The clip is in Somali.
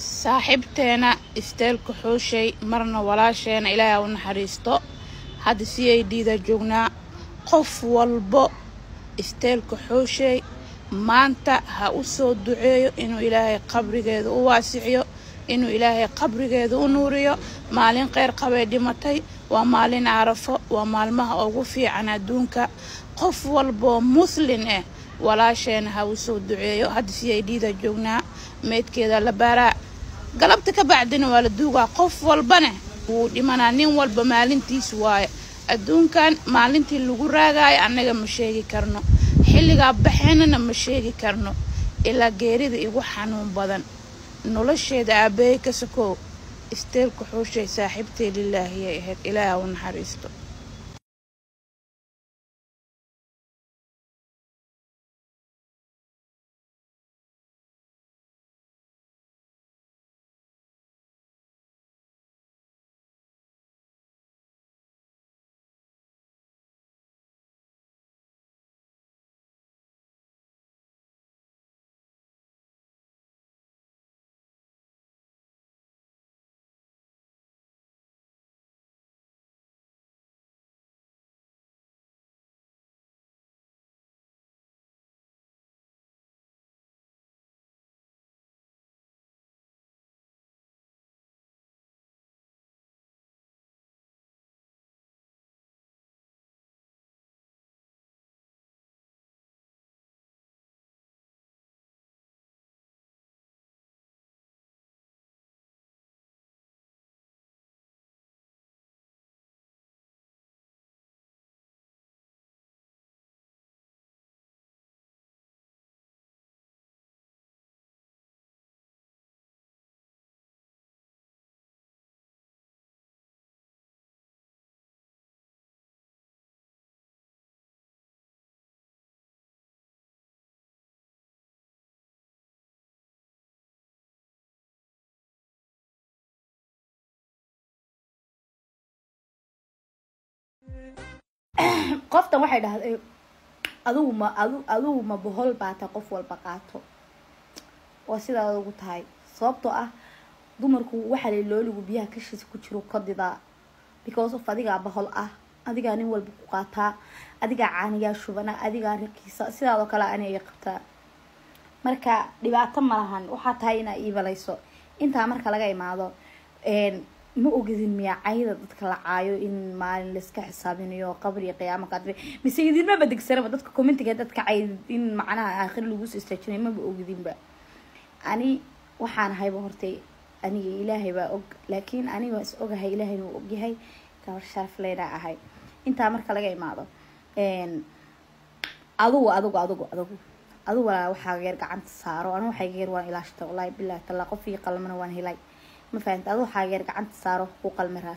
saaxiibteena isteelka xooshay marna walaasheena ilaahay u naxariisto hadda CID-da joognaa qof walbo isteelka xooshay maanta ha u soo duceeyo inuu ilaahay qabrigeeda u waasiciyo inuu ilaahay qabrigeeda u nuuriyo maalin qeyr qabay dhimatay waa maalin Carafo waa maalmaha ugu fiican adduunka qof walbo muslim walaasheena ha u soo duceeyo hadda CID-da joognaa meedkeeda la baaraa galabta ka bacdina waa la duugaa qof walbana wuu dhimanaa nin walba maalintiis waaye adduunkan maalintii lagu raagaay anaga ma sheegi karno xilliga baxeenana ma sheegi karno ilaa geerida igu xanuun badan nolosheeda aabay ka soo isteelka xooshay saaxiibtay lilaahi ay ahayd ilaahay u naxariisto qoftan waxay dhahday adigu ma bohol baata qof walba qaato oo sidaa ugu tahay sababtoo ah dumarku waxa looligu biyaha kashiisa ku jiro kodida because of adiga bohol ah adiga nin walba ku qaataa adiga caaniga shubana adiga riqiisa sidaa kale aanay qabtaa marka dhibaato ma lahan waxa tahay ina iibalayso inta marka laga imaado ma ogidin miya ayda dadka la caayo in maalin la iska xisaabinayo qabri qiyaamo qadri misaydin ma badegsana dadka commentiga dadka ay in macnaha aakhir lagu soo istaajinay ma ogidin ba ani waxaan hayba hortay aniga ilaahay baa og laakiin aniga is ogahay ilaahay uu og yahay gabar sharaf leena ahay inta marka laga imaado adigu waxa geer gacanta saaro anu waxay geer waan ilaashto wallahi billahi tala qof ii qalmana waan helay ما فهمت أدو حاجة رجعت صاروا حقوق المرأة